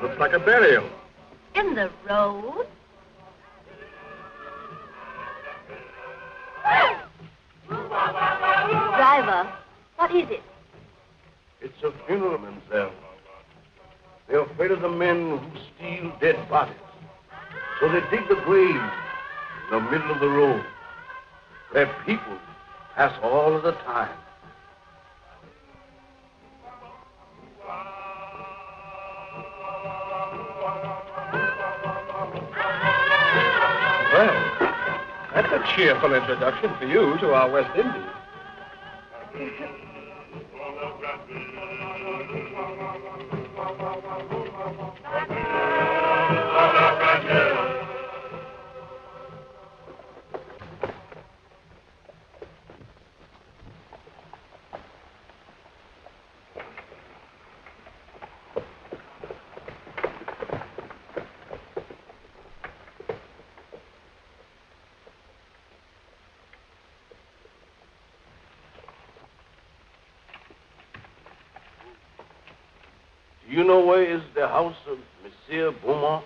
Looks like a burial. In the road? Driver, what is it? It's a funeral, mademoiselle. They're afraid of the men who steal dead bodies. So they dig the grave in the middle of the road, where people pass all of the time. Well, that's a cheerful introduction for you to our West Indies. Do you know where is the house of Monsieur Beaumont?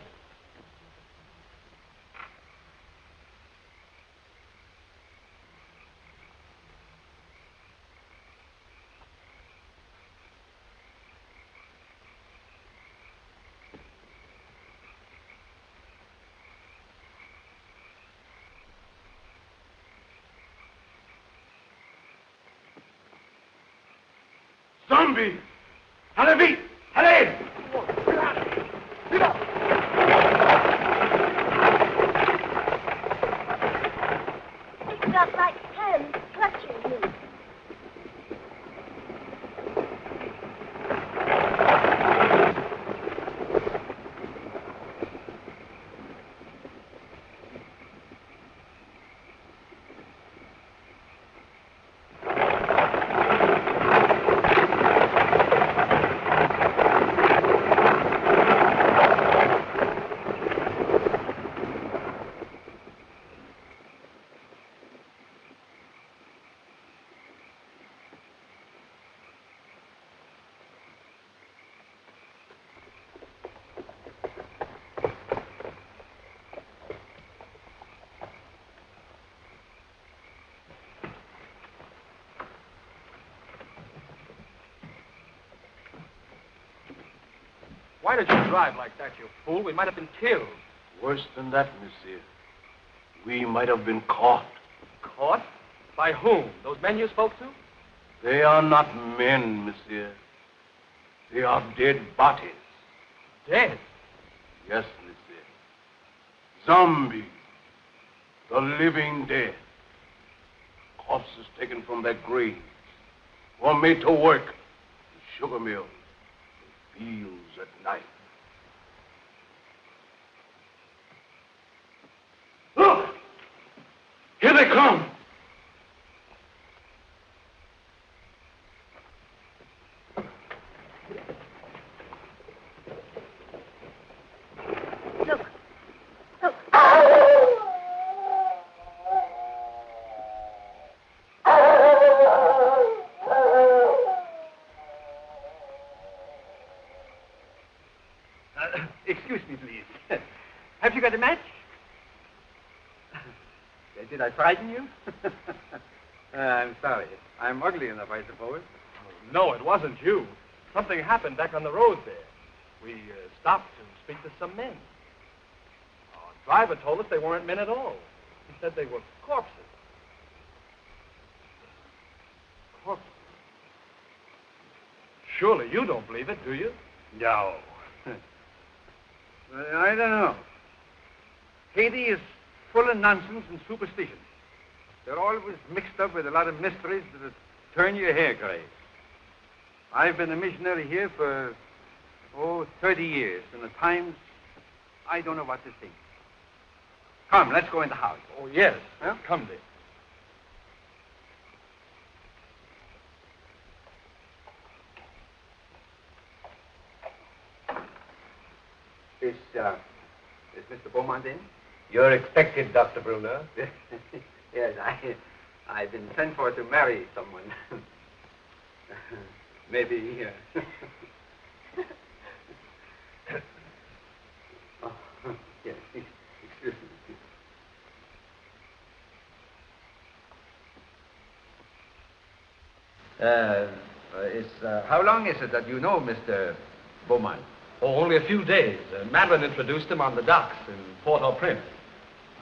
Zombie! Allez vite! Allez! It's got like hands clutching him. Why did you drive like that, you fool? We might have been killed. Worse than that, monsieur. We might have been caught. Caught? By whom? Those men you spoke to? They are not men, monsieur. They are dead bodies. Dead? Yes, monsieur. Zombies. The living dead. Corpses taken from their graves. Or made to work in sugar mills, in fields at night. Look! Here they come! Look. Look. Did I frighten you? I'm sorry. I'm ugly enough, I suppose. No, it wasn't you. Something happened back on the road there. We stopped to speak to some men. Our driver told us they weren't men at all. He said they were corpses. Corpses? Surely you don't believe it, do you? No. I don't know. Haiti is full of nonsense and superstition. They're always mixed up with a lot of mysteries that turn your hair gray. I've been a missionary here for, 30 years, and at times, I don't know what to think. Come, let's go in the house. Oh, yes. Huh? Come, Dick. Is Mr. Beaumont in? You're expected, Dr. Bruner. Yes, I've been sent for to marry someone. Maybe. Oh, yes, excuse me. How long is it that you know Mr. Beaumont? Oh, only a few days. Madeline introduced him on the docks in Port-au-Prince.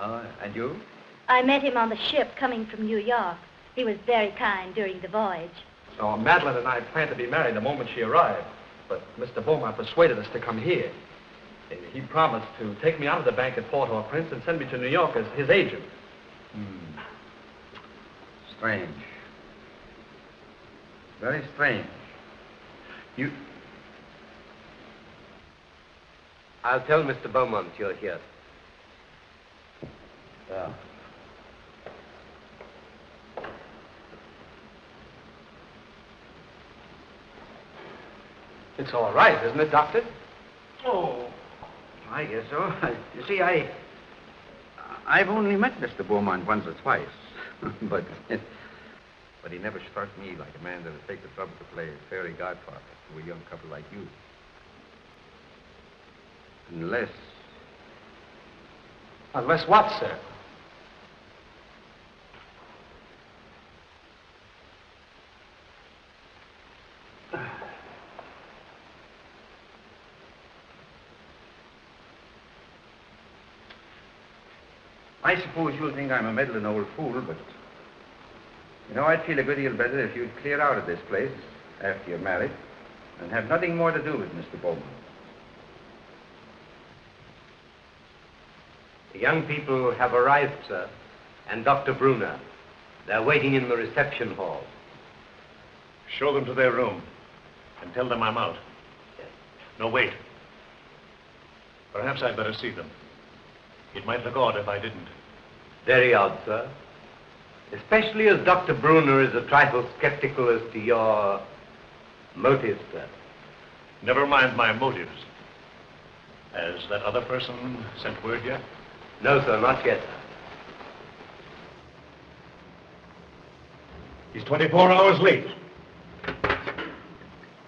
And you? I met him on the ship coming from New York. He was very kind during the voyage. Oh, Madeline and I planned to be married the moment she arrived, but Mr. Beaumont persuaded us to come here. He promised to take me out of the bank at Port-au-Prince and send me to New York as his agent. Strange. Very strange. I'll tell Mr. Beaumont you're here. Yeah. It's all right, isn't it, Doctor? Oh, I guess so. You see, I've only met Mr. Beaumont once or twice, but he never struck me like a man that would take the trouble to play fairy godfather to a young couple like you. Unless... Unless what, sir? I suppose you'll think I'm a meddling old fool, but... I'd feel a good deal better if you'd clear out of this place after you're married and have nothing more to do with Mr. Beaumont. The young people have arrived, sir, and Dr. Bruner. They're waiting in the reception hall. Show them to their room and tell them I'm out. Yes. No, wait. Perhaps I'd better see them. It might look odd if I didn't. Very odd, sir. Especially as Dr. Bruner is a trifle skeptical as to your motives, sir. Never mind my motives. Has that other person sent word yet? No, sir, not yet. He's 24 hours late.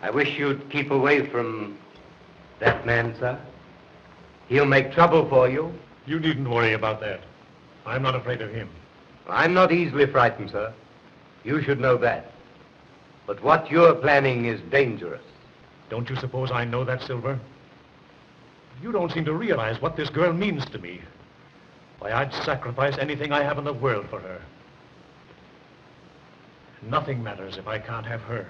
I wish you'd keep away from that man, sir. He'll make trouble for you. You needn't worry about that. I'm not afraid of him. I'm not easily frightened, sir. You should know that. But what you're planning is dangerous. Don't you suppose I know that, Silver? You don't seem to realize what this girl means to me. Why, I'd sacrifice anything I have in the world for her. Nothing matters if I can't have her.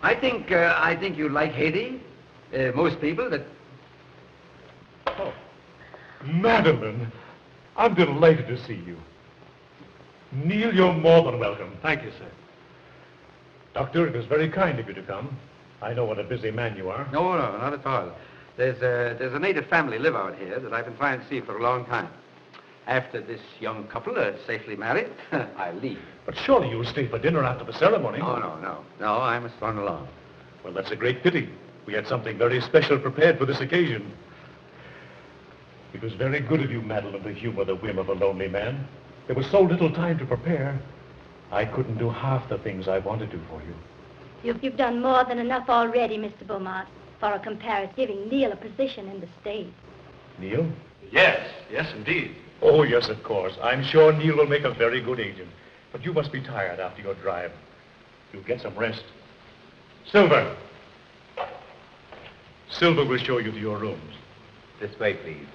I think you like Haiti. Most people that... Oh, Madeline, I'm delighted to see you. Neil, you're more than welcome. Thank you, sir. Doctor, it was very kind of you to come. I know what a busy man you are. No, not at all. There's a native family live out here that I've been trying to see for a long time. After this young couple are safely married, I'll leave. But surely you'll stay for dinner after the ceremony. No, I must run along. Well, that's a great pity. We had something very special prepared for this occasion. It was very good of you, Madeline, to humor the whim of a lonely man. There was so little time to prepare. I couldn't do half the things I wanted to for you. You've done more than enough already, Mr. Beaumont. for a comparison, giving Neil a position in the state. Neil? Yes, yes, indeed. Oh, yes, of course. I'm sure Neil will make a very good agent. But you must be tired after your drive. You'll get some rest. Silver! Silver will show you to your rooms. This way, please.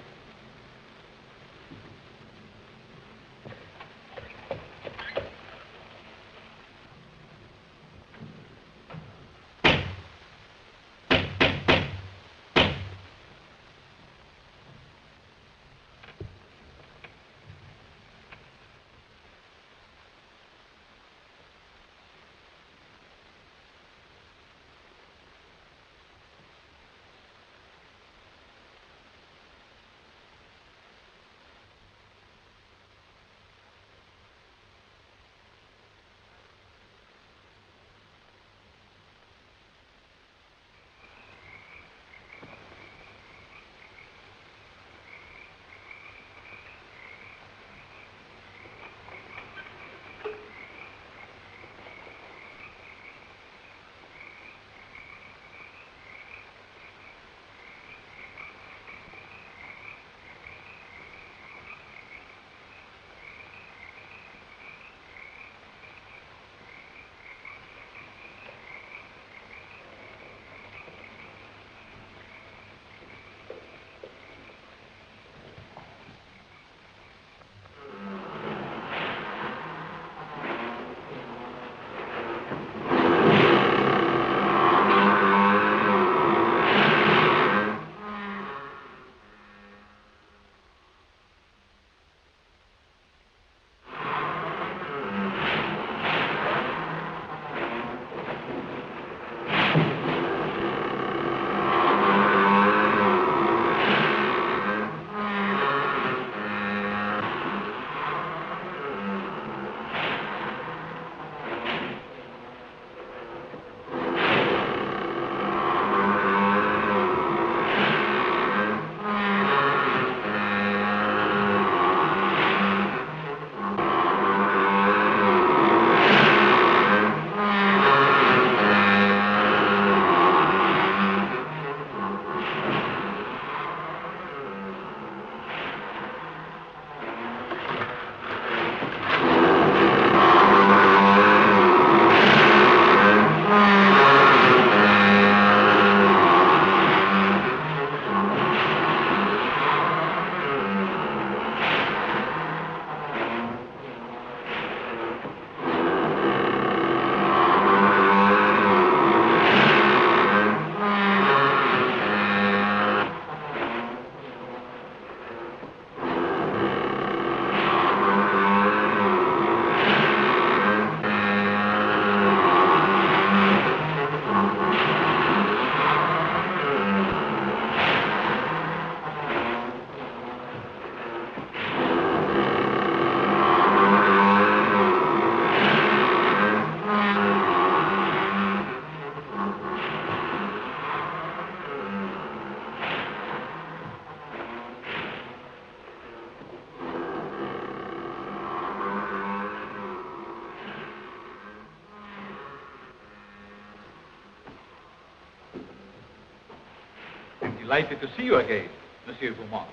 Delighted to see you again, Monsieur Beaumont.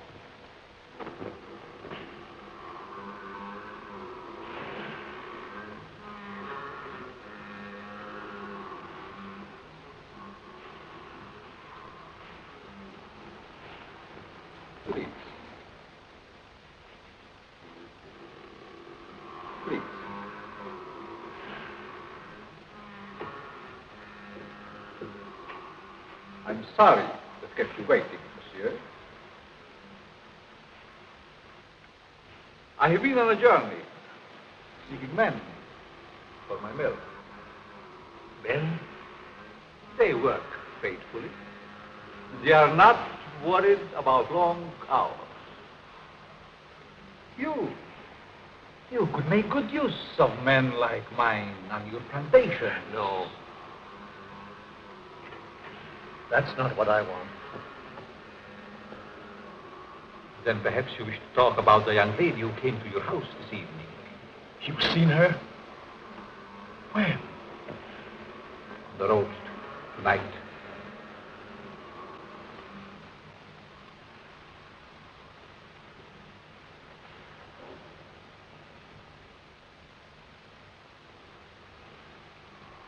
Please. Please. I'm sorry that kept you waiting, monsieur. I have been on a journey, seeking men for my mill. Men? They work faithfully. They are not worried about long hours. You could make good use of men like mine on your plantation. No. That's not what I want. Then perhaps you wish to talk about the young lady who came to your house this evening. You've seen her? When? On the road tonight.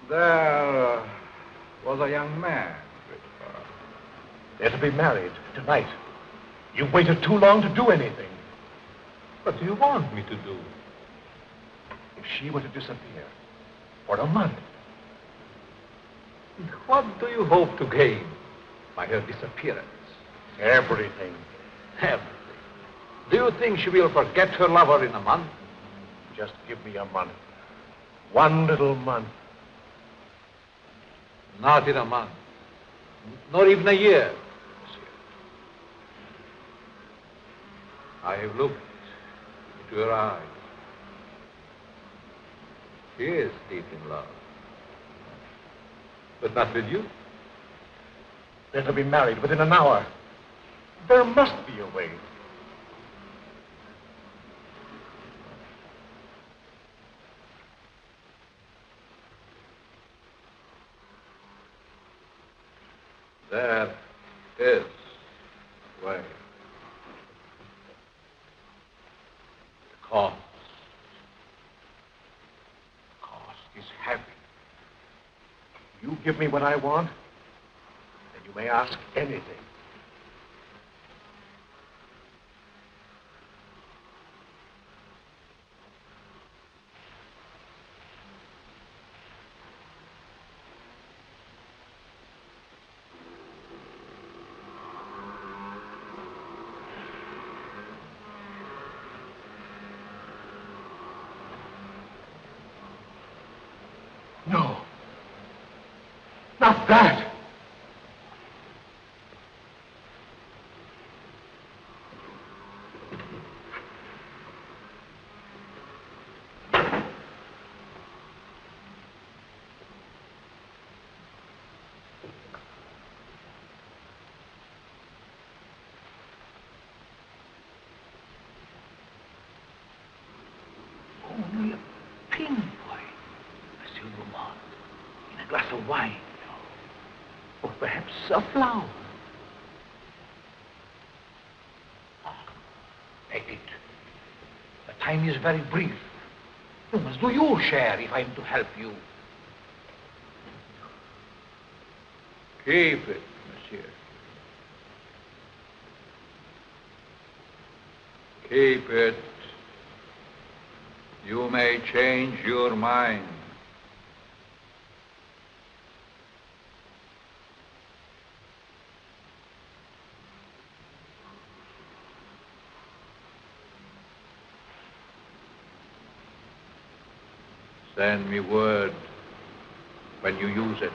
There was a young man, Christopher. They're to be married tonight. You've waited too long to do anything. What do you want me to do? If she were to disappear for a month, What do you hope to gain by her disappearance? everything. Everything. Do you think she will forget her lover in a month? Just give me a month. One little month. Not in a month. Nor even a year, monsieur. I have looked into her eyes. She is deep in love. But not with you. They're to be married within an hour. There must be a way. There is a way. The cost is heavy. You give me what I want, and you may ask anything. No. Not that. Only a pinpoint, Monsieur Beaumont, in a glass of wine, or perhaps a flower. Take it. The time is very brief. You must do your share if I am to help you. Keep it, monsieur. Keep it. You may change your mind. Send me word when you use it.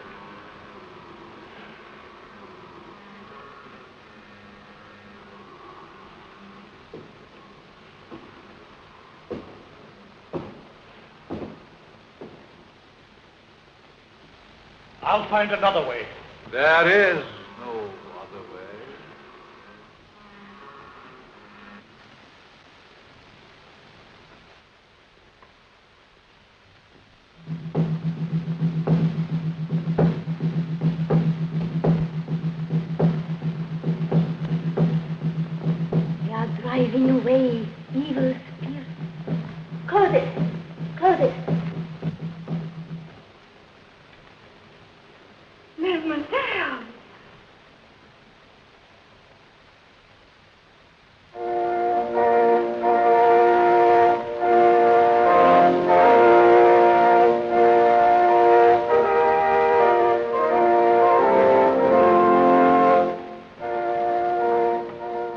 I'll find another way. There is no other way. They are driving away evil spirits. Close it. Close it. Mademoiselle.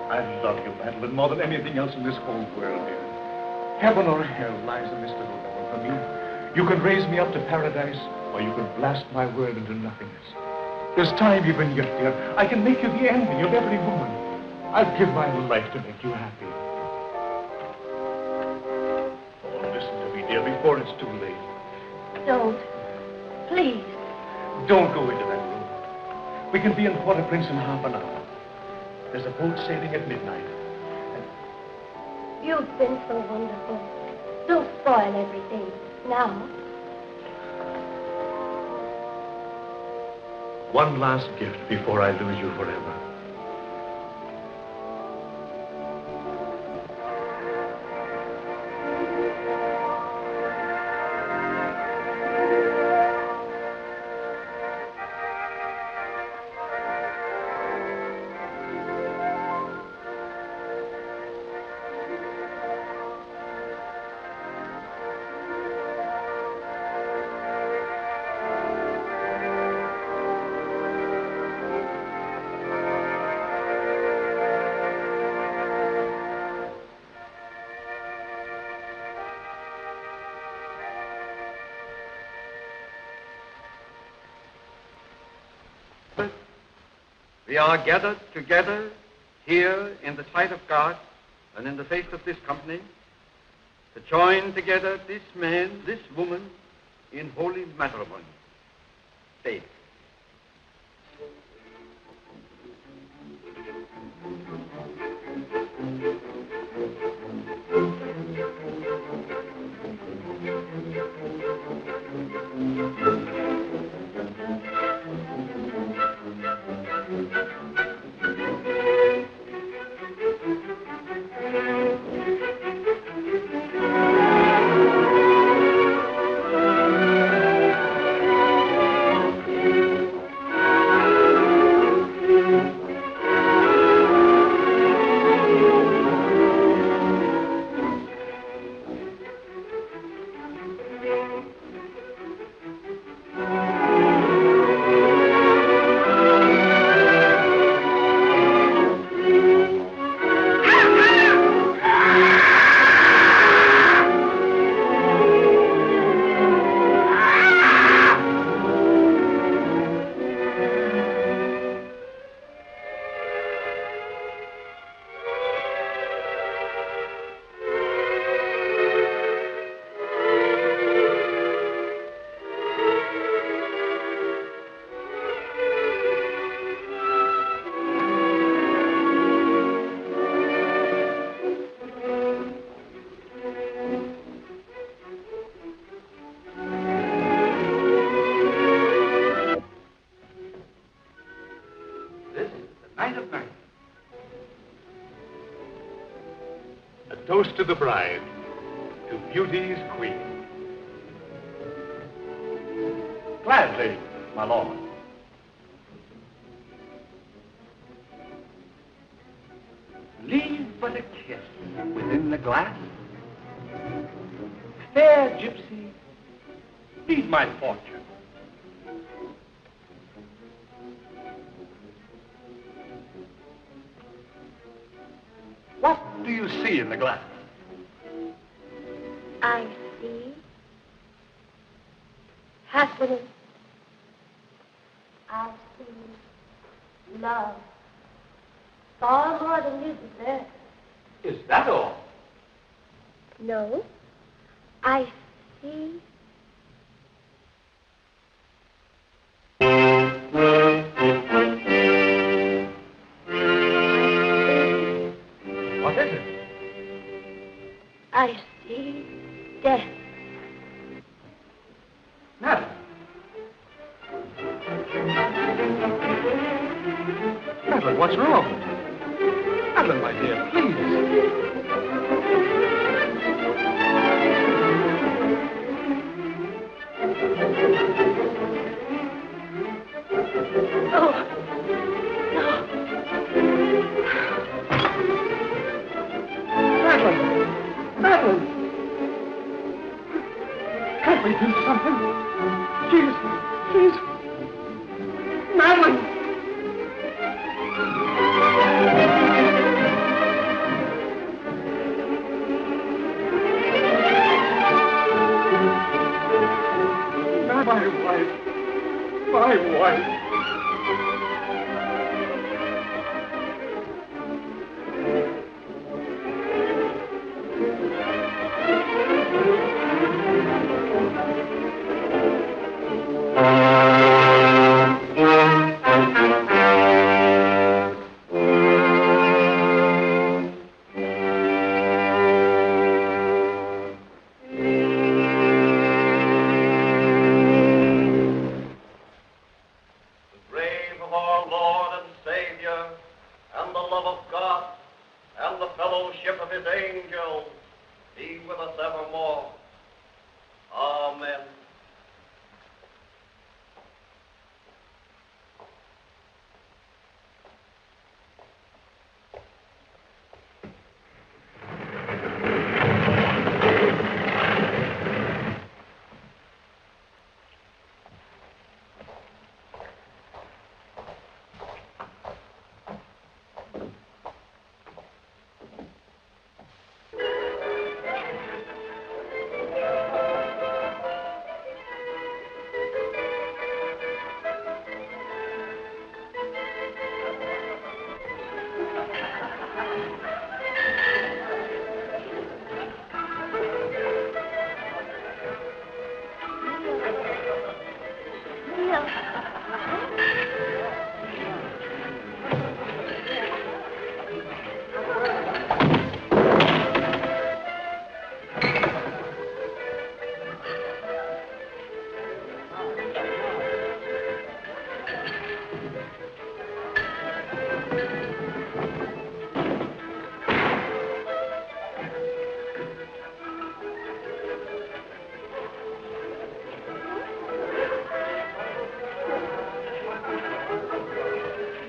I love you, Madeline, more than anything else in this whole world, dear. Heaven or hell lies a mystical level for me. You can raise me up to paradise, or you can blast my world into nothingness. There's time even yet, dear. I can make you the envy of every woman. I'd give my life to make you happy. Oh, listen to me, dear, before it's too late. Don't. Please. Don't go into that room. We can be in Port-au-Prince in half an hour. There's a boat sailing at midnight. You've been so wonderful. Don't spoil everything. Now. One last gift before I lose you forever. We are gathered together here in the sight of God and in the face of this company to join together this man, this woman in holy matrimony. Faith. Toast to the bride, to beauty's queen. Gladly, my lord. Leave but a kiss within the glass. Fair gypsy, lead my fortune. What do you see in the glass? I see happiness. I see love. Far more than you deserve. Is that all? No, I see. What is it? I see death. Madam. Madeline, what's wrong? Madeline, my dear, please. Madeline! Can't we do something? She's... Madeline! My wife.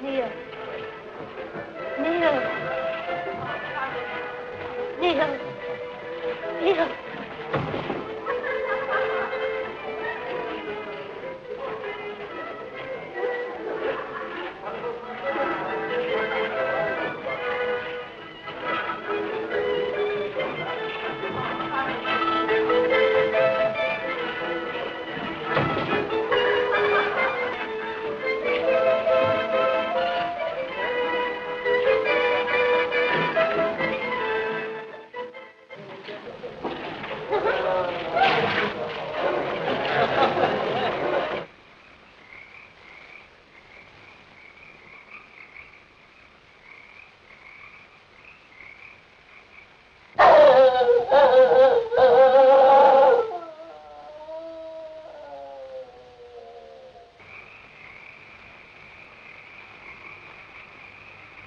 Neil. Neil. Neil. Neil.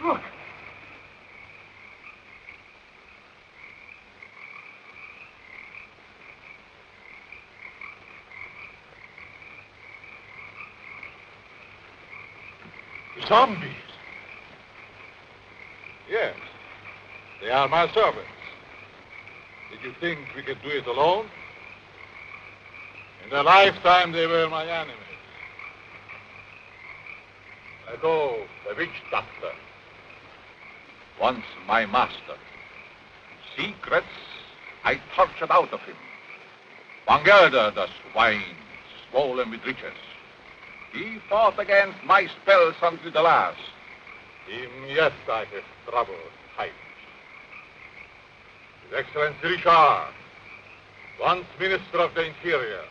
Look. Zombies. Yes. They are my servants. Did you think we could do it alone? In their lifetime, they were my enemies. I know the witch doctor. Once my master. Secrets I tortured out of him. Bangerda, the swine, swollen with riches. He fought against my spells until the last. Him, yes, I have troubled times. His Excellency Richard, once Minister of the Interior.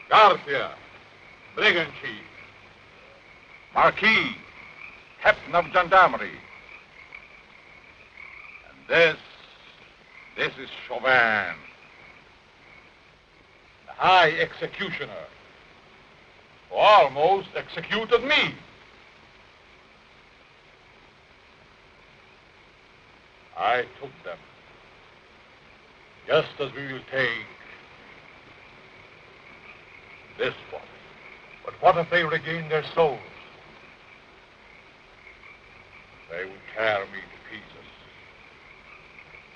Garcia, Brigand Chief. Marquis, Captain of Gendarmerie. And this is Chauvin, the High Executioner, who almost executed me. I took them, just as we will take this one. But what if they regain their souls? They would tear me to pieces.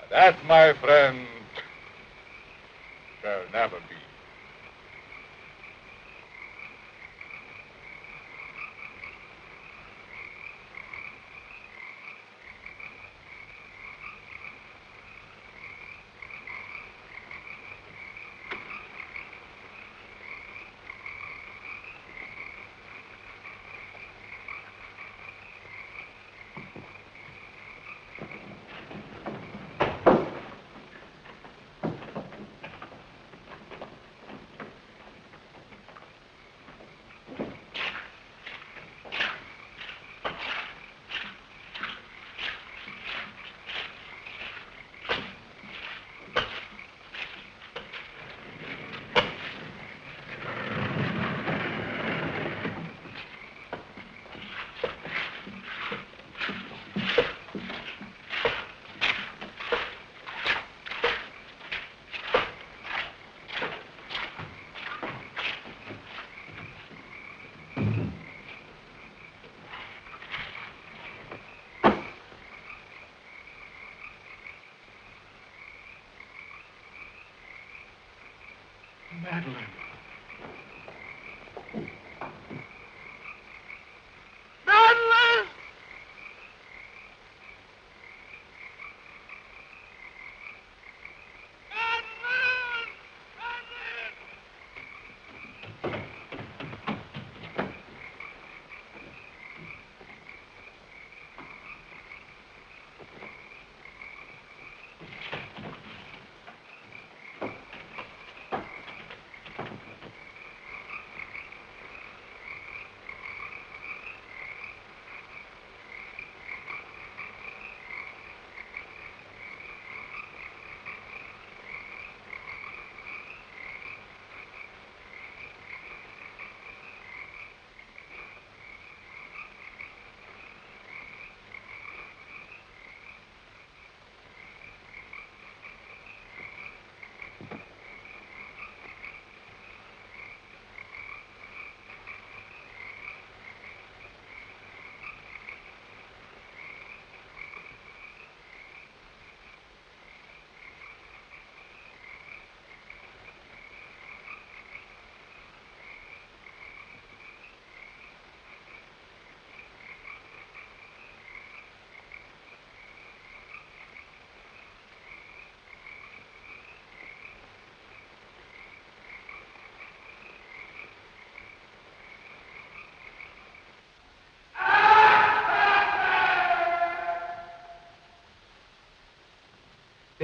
And that, my friend, shall never be. Madeline. Madeline!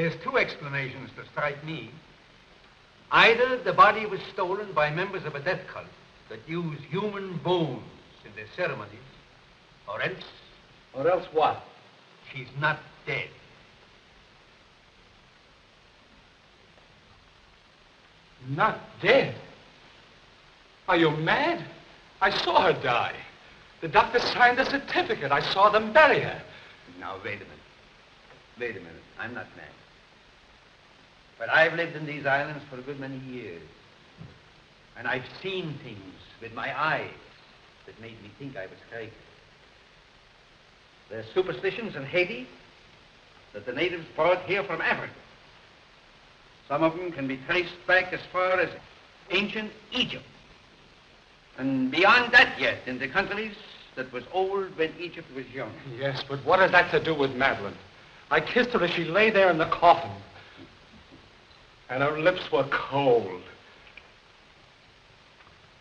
There's two explanations that strike me. Either the body was stolen by members of a death cult that use human bones in their ceremonies, or else... Or else what? She's not dead. Not dead? Are you mad? I saw her die. The doctor signed a certificate. I saw them bury her. Now, wait a minute. Wait a minute. I'm not mad. But I've lived in these islands for a good many years. And I've seen things with my eyes that made me think I was crazy. There's superstitions in Haiti that the natives brought here from Africa. Some of them can be traced back as far as ancient Egypt. And beyond that yet, in the countries that was old when Egypt was young. Yes, but what has that to do with Madeline? I kissed her as she lay there in the coffin. And her lips were cold.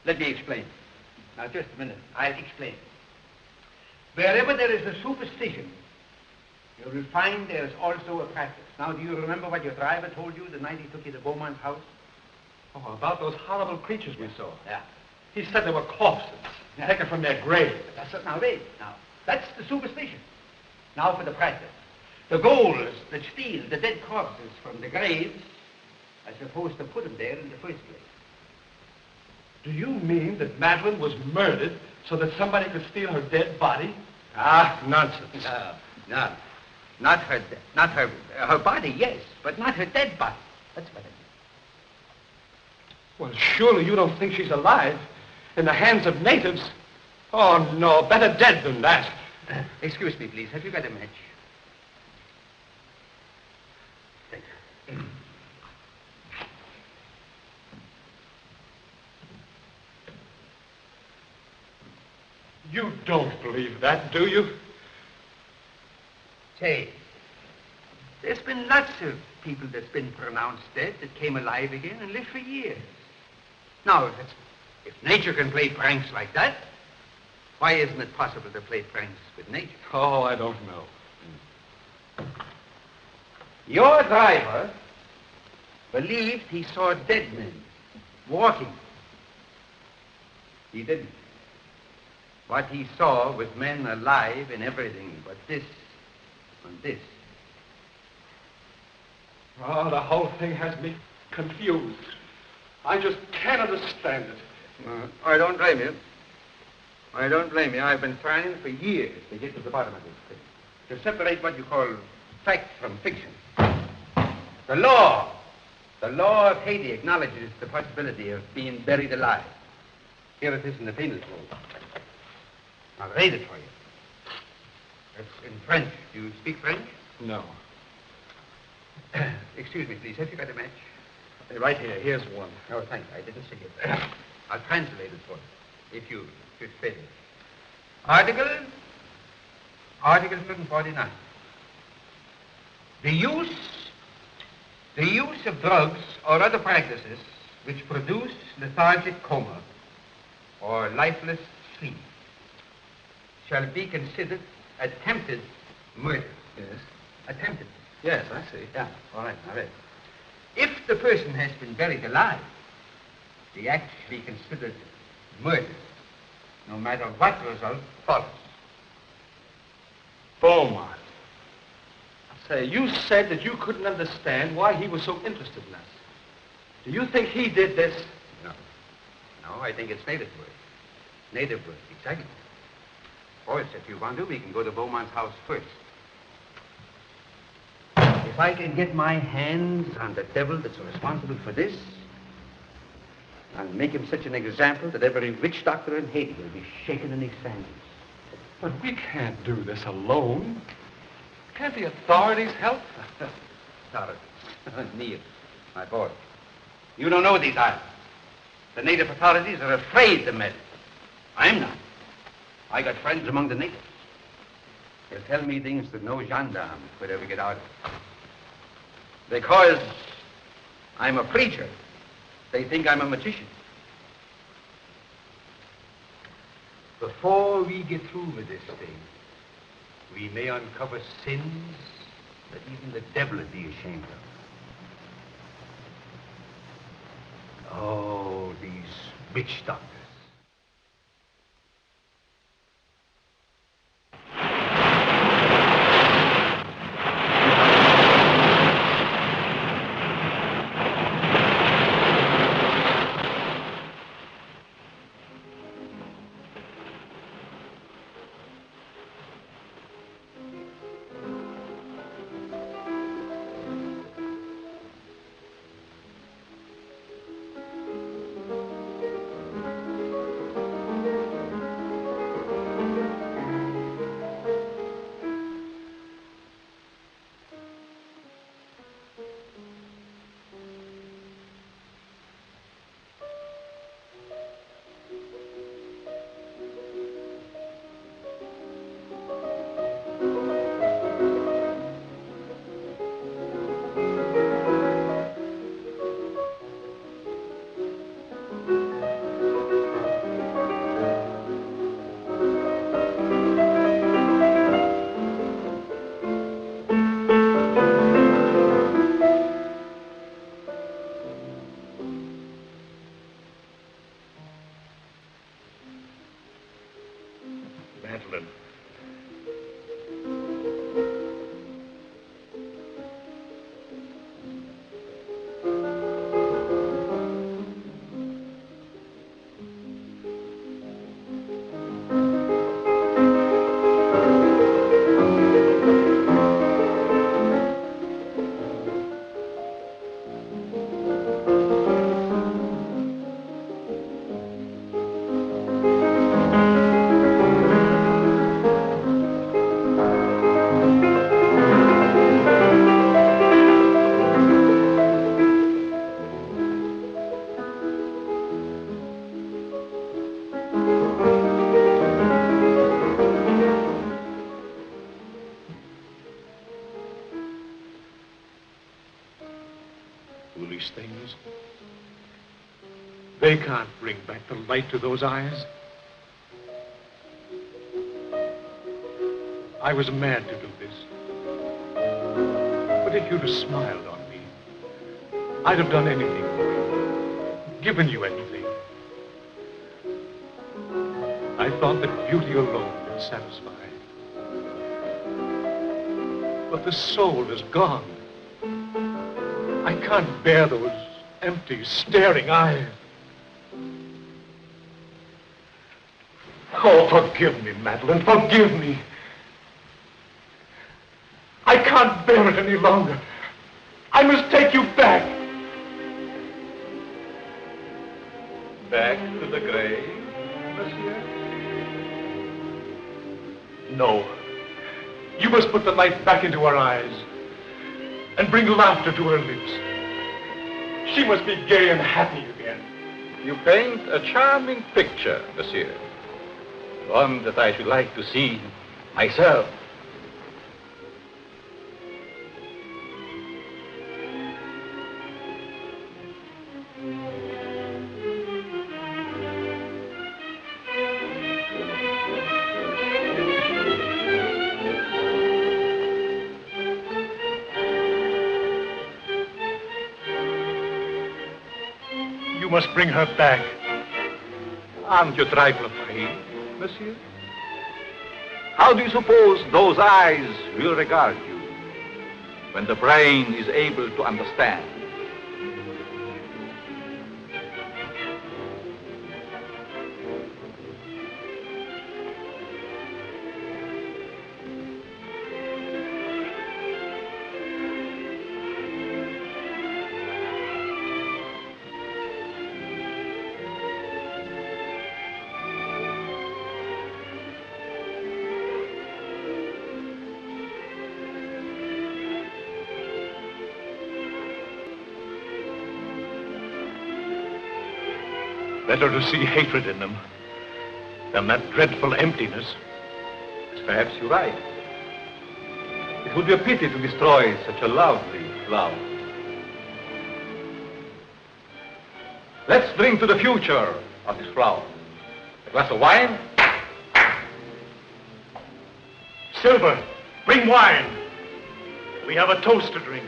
Let me explain. Now, just a minute. I'll explain. Wherever there is a superstition, you will find there is also a practice. Now, do you remember what your driver told you the night he took you to Beaumont's house? Oh, about those horrible creatures we saw. Yeah. He said they were corpses, taken from their grave. That's it. Now, wait. Now, that's the superstition. Now for the practice. The ghouls that steal the dead corpses from the graves are supposed to put them there in the first place. Do you mean that Madeline was murdered so that somebody could steal her dead body? Ah, nonsense. No. Not her body, yes, but not her dead body. That's what I mean. Well, surely you don't think she's alive in the hands of natives? Oh, no, better dead than that. Excuse me, please. Have you got a match? Thank you. You don't believe that, do you? Say, there's been lots of people that's been pronounced dead that came alive again and lived for years. Now, if nature can play pranks like that, why isn't it possible to play pranks with nature? Oh, I don't know. Your driver believed he saw dead men walking. He didn't. What he saw was men alive in everything but this and this. Oh, the whole thing has me confused. I just can't understand it. I don't blame you. I don't blame you. I've been trying for years to get to the bottom of this thing. To separate what you call fact from fiction. The law of Haiti acknowledges the possibility of being buried alive. Here it is in the penal code. I'll read it for you. It's in French. Do you speak French? No. Excuse me, please. Have you got a match? Right here. Here's one. Oh, thank you. I didn't see it. I'll translate it for you, if you should fit it. Article 149. The use of drugs or other practices which produce lethargic coma or lifeless sleep shall be considered attempted murder. Yes. Attempted. Yes, I see. Yeah, all right, all right. If the person has been buried alive, the act shall be considered murder, no matter what result follows. Beaumont. Say, you said that you couldn't understand why he was so interested in us. Do you think he did this? No. No, I think it's native work. Native work, exactly. Of course, if you want to, we can go to Beaumont's house first. If I can get my hands on the devil that's responsible for this, I'll make him such an example that every witch doctor in Haiti will be shaken in his sandals. But we can't do this alone. Can't the authorities help? Authorities? Neil, my boy. You don't know these islands. The native authorities are afraid to meddle. I'm not. I got friends among the natives. They'll tell me things that no gendarme could ever get out of. Because I'm a preacher, they think I'm a magician. Before we get through with this thing, we may uncover sins that even the devil would be ashamed of. Oh, these witch doctors. Foolish things. They can't bring back the light to those eyes. I was mad to do this. But if you'd have smiled on me, I'd have done anything for you, given you anything. I thought that beauty alone would satisfy. But the soul is gone. I can't bear those empty, staring eyes. Oh, forgive me, Madeline, forgive me. I can't bear it any longer. I must take you back. Back to the grave, monsieur? No. You must put the light back into her eyes and bring laughter to her lips. She must be gay and happy again. You paint a charming picture, monsieur. One that I should like to see myself. You must bring her back. Aren't you a trifle afraid, monsieur? How do you suppose those eyes will regard you when the brain is able to understand? Better to see hatred in them than that dreadful emptiness. Perhaps you're right. It would be a pity to destroy such a lovely flower. Let's drink to the future of this flower. A glass of wine? Silver, bring wine. We have a toast to drink.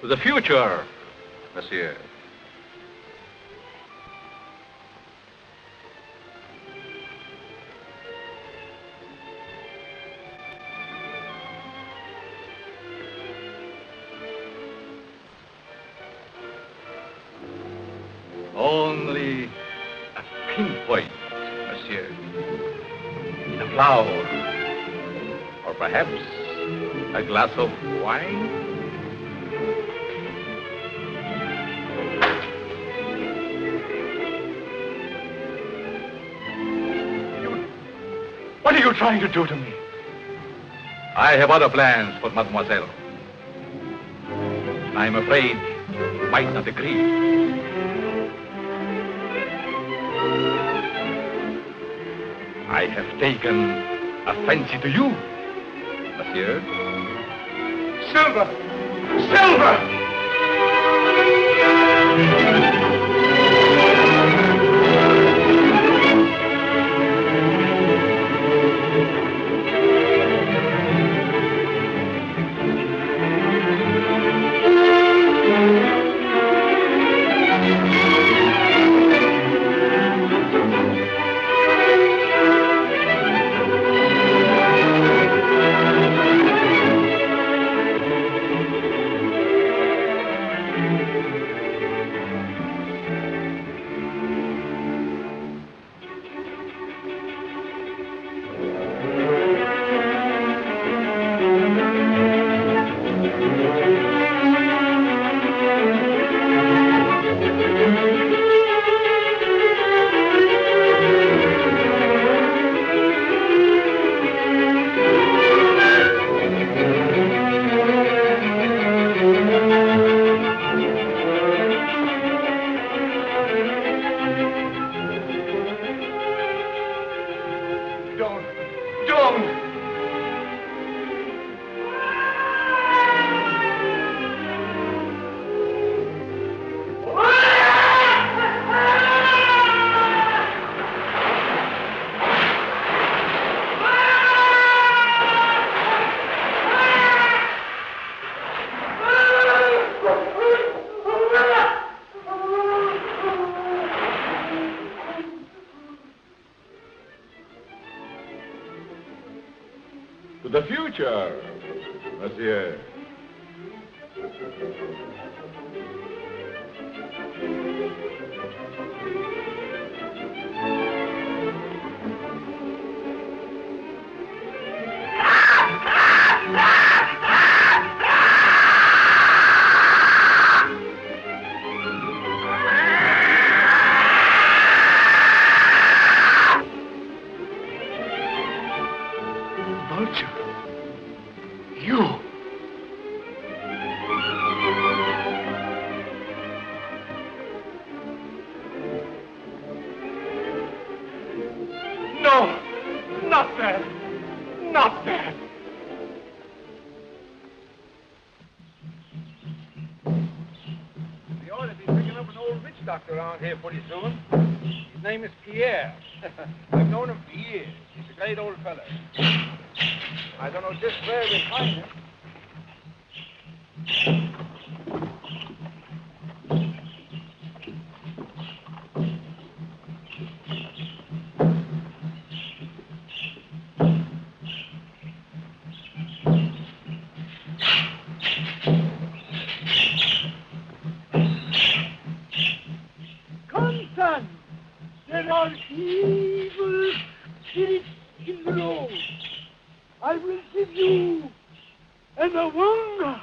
To the future, monsieur. Only a pinpoint, monsieur. In a flower. Or perhaps a glass of wine. What are you trying to do to me? I have other plans for mademoiselle. I'm afraid you might not agree. I have taken a fancy to you, monsieur. Silver! Silver! To the future, monsieur. Vulture. You. No, not that. Not that. We ought to be picking up an old witch doctor around here pretty soon. His name is Pierre. I've known him for years. He's a great old fella. I don't know just where we'll find him. Come, son. There are evil spirits in the road. I will give you an awanga.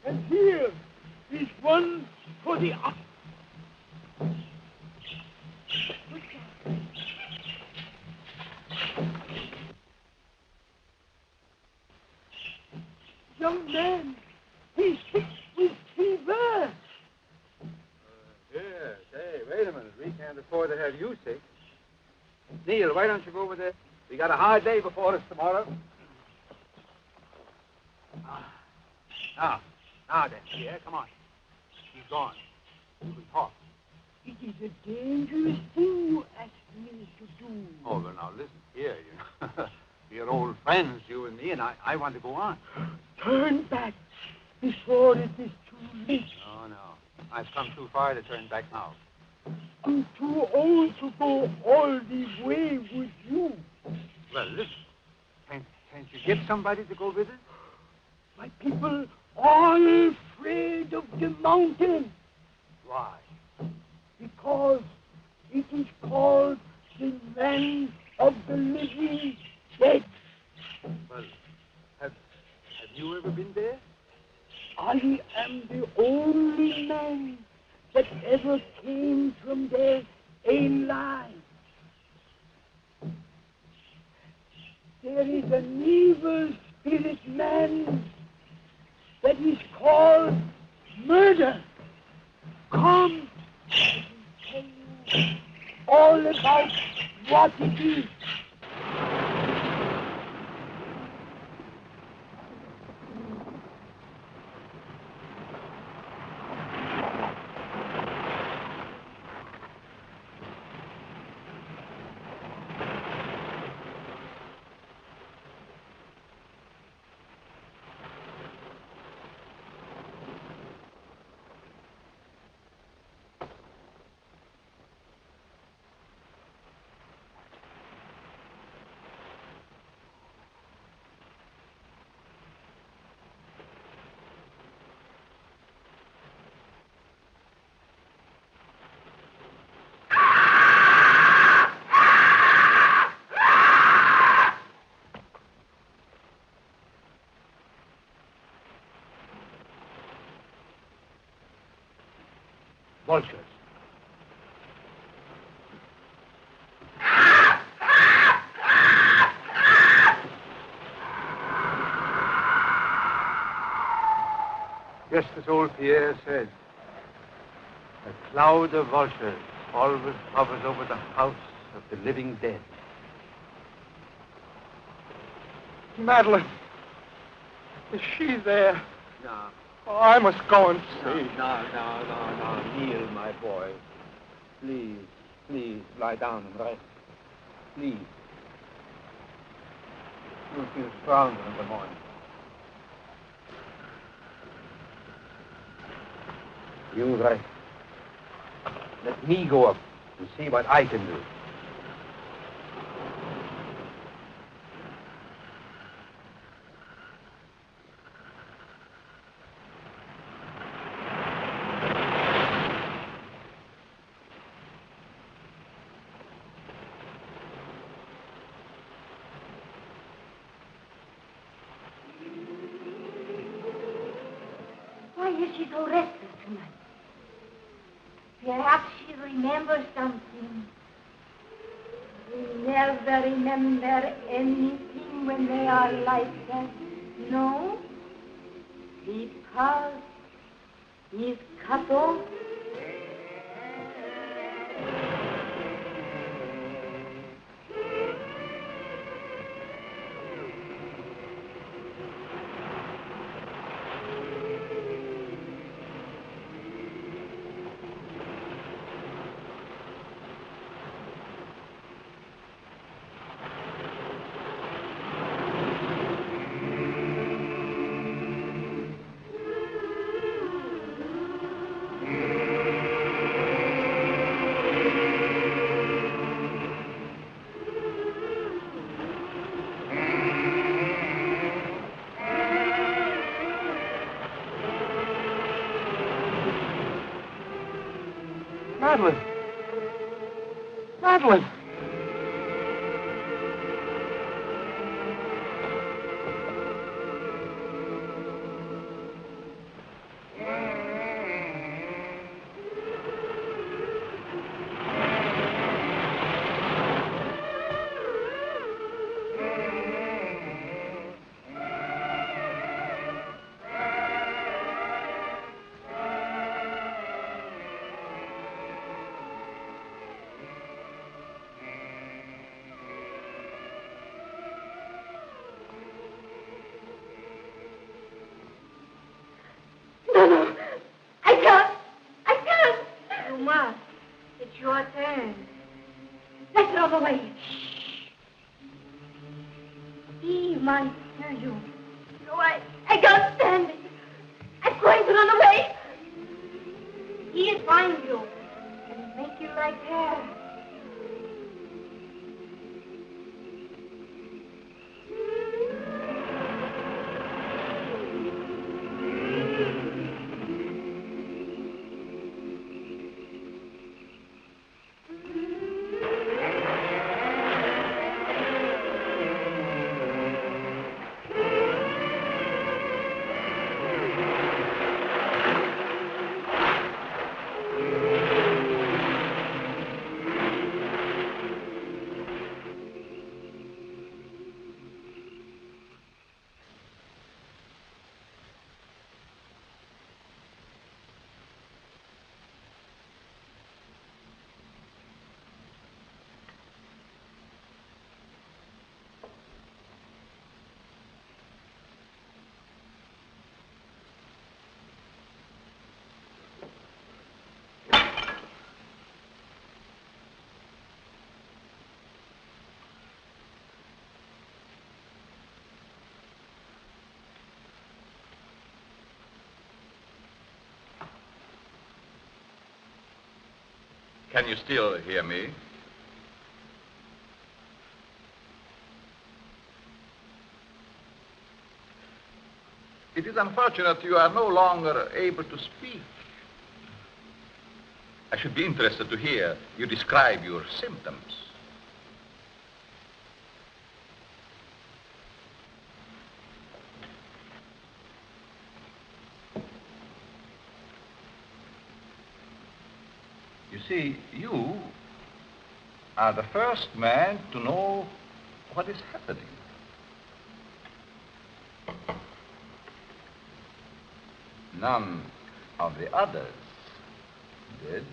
And here is one for the up. Young man, He's sick with fever. Here, say, wait a minute. We can't afford to have you sick. Neil, why don't you go over there? We got a hard day before us tomorrow. Now then, Pierre, come on. He's gone. You can talk. It is a dangerous thing you asked me to do. Oh, well, now, listen here. We're old friends, you and me, and I want to go on. Turn back before it is too late. No. I've come too far to turn back now. I'm too old to go all the way with you. Well, listen. Can't you get somebody to go with us? My people are afraid of the mountain. Why? Because it is called the land of the living dead. Well, have you ever been there? I am the only man that ever came from there alive. There is an evil spirit man that is called murder. Come, I will tell you all about what it is. Vultures. Just as old Pierre said, a cloud of vultures always hovers over the house of the living dead. Madeline. Is she there? No. Oh, I must go and see. No, Neil, my boy. Please, lie down and rest. Please. You'll feel stronger in the morning. You rest. Let me go up and see what I can do. Why is she so restless tonight? Perhaps she remembers something. They never remember anything when they are like that. No? Because he's cut off. Madeline. Madeline. away. He might hear you. No, I can't stand it. I'm going to run away. He'll find you and make you like her. Can you still hear me? It is unfortunate you are no longer able to speak. I should be interested to hear you describe your symptoms. You see, you are the first man to know what is happening. None of the others did.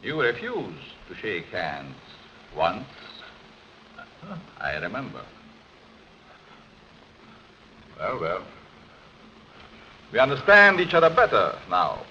You refused to shake hands once. I remember. Well, well. We understand each other better now.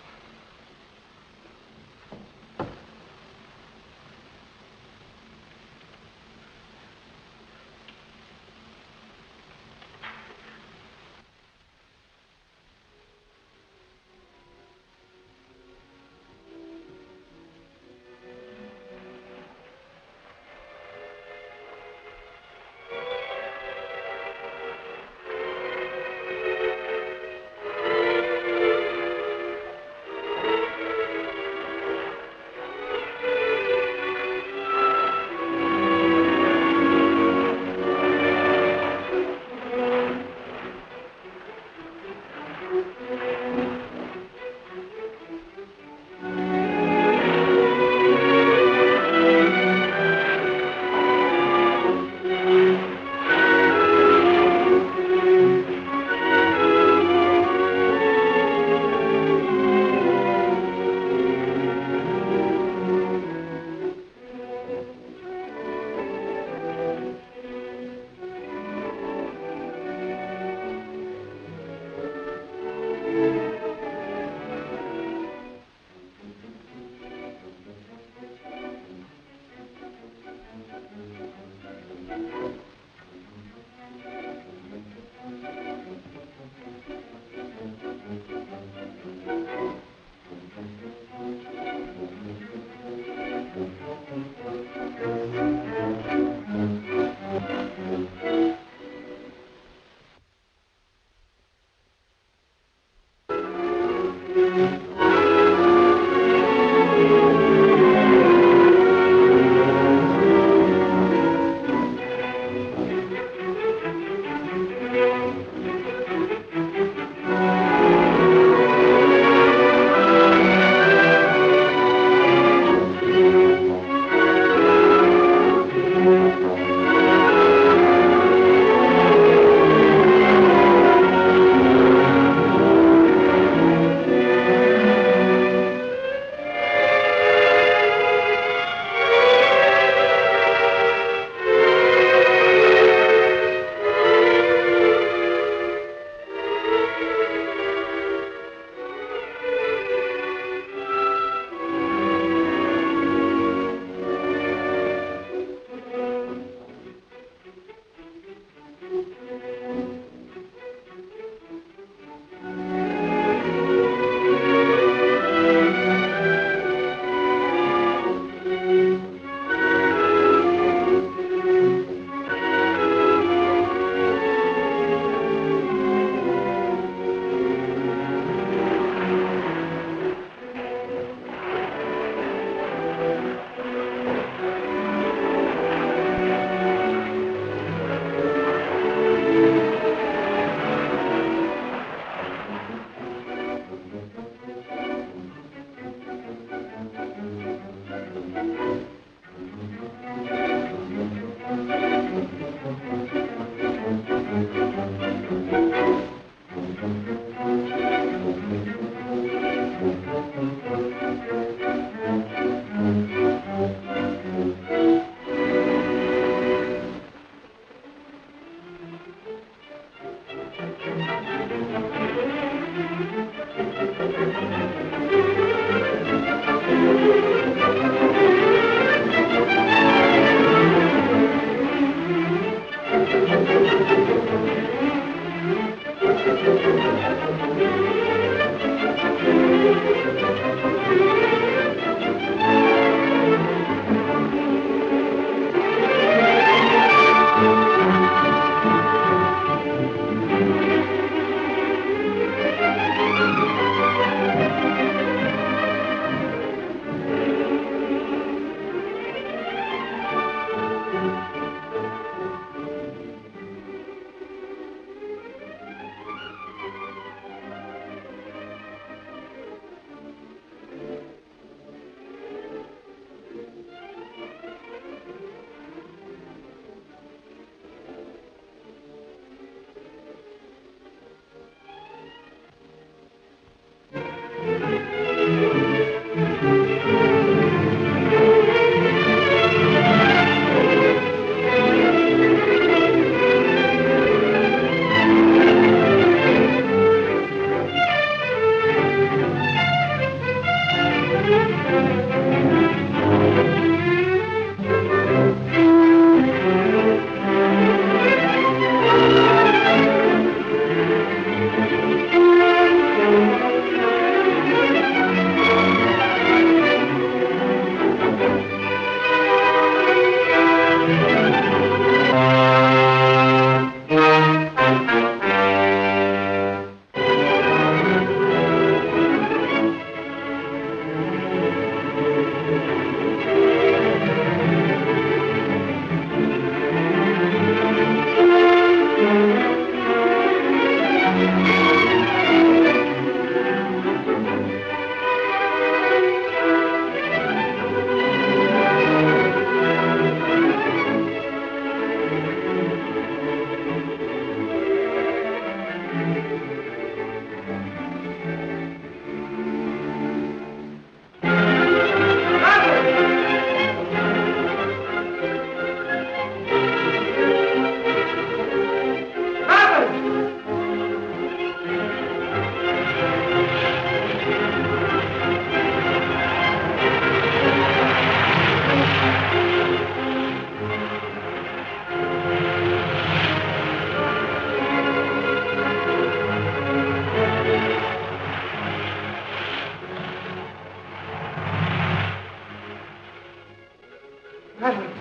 Madeline.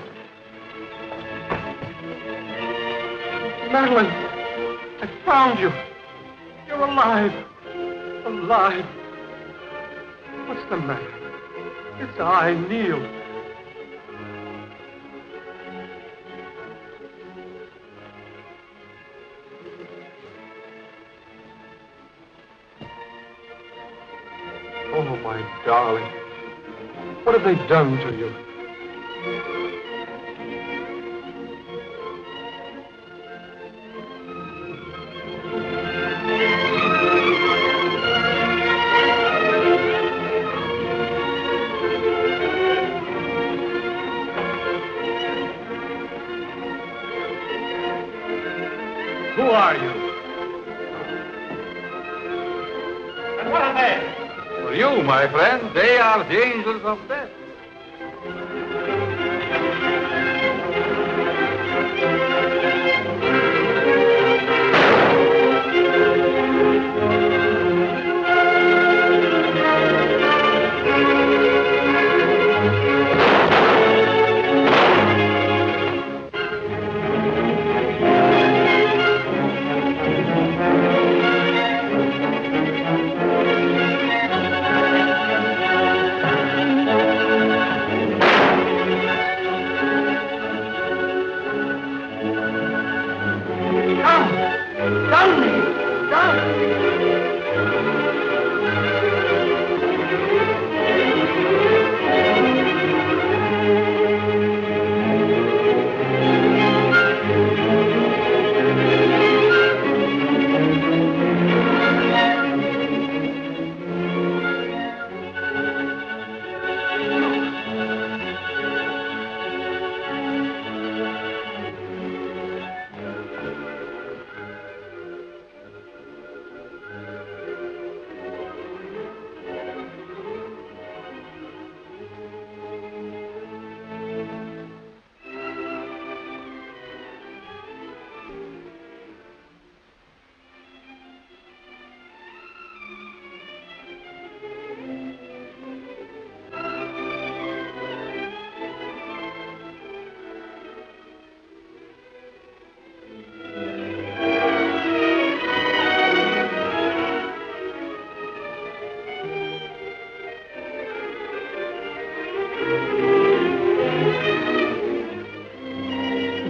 Madeline, I found you. You're alive. Alive. What's the matter? It's I, Neil. Oh, my darling. What have they done to you? Who are you? And what are they? For you, my friend, they are the angels of death.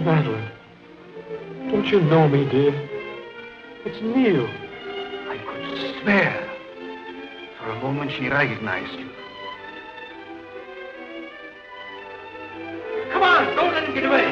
Madeline, don't you know me, dear? It's Neil. I could swear. For a moment she recognized you. Come on, don't let him get away.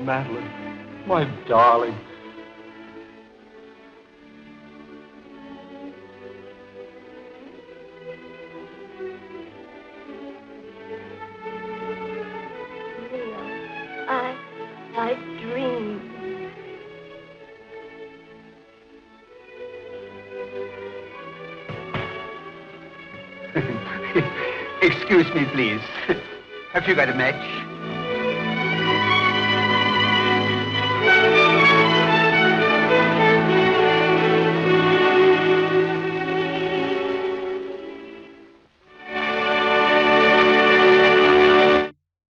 Madeline, my darling. I dreamed. Excuse me, please. Have you got a match?